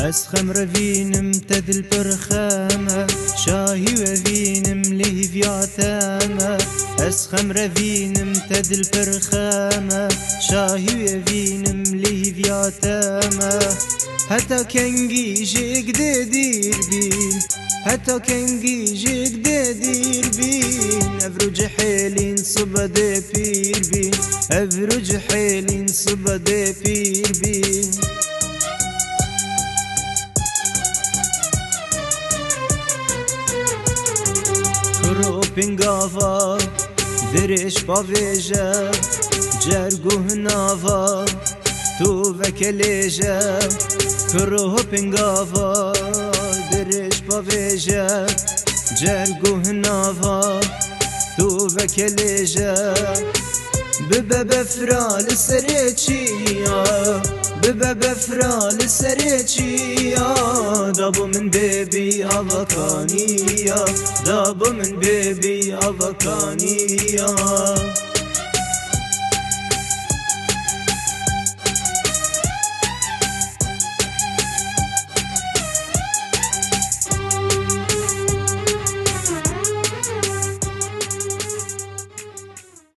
از خمر وینم تدل پرخامه شاهی و وینم لیویاتامه از خمر وینم تدل پرخامه شاهی و وینم لیویاتامه حتی کنگی جگ دیر بین حتی کنگی جگ دیر بین افرو جحیلین صبح ده پیر بین افرو جحیلین صبح ده پیر بین کرو پنگاوا درش باویجه جرگوه ناوا تو وکلیجه کرو پنگاوا درش باویجه جرگوه ناوا تو وکلیجه ببه بفرال سرچیا ببه بفرال سرچیا دابو من بيبي أفكانيا دابو من بيبي أفكانيا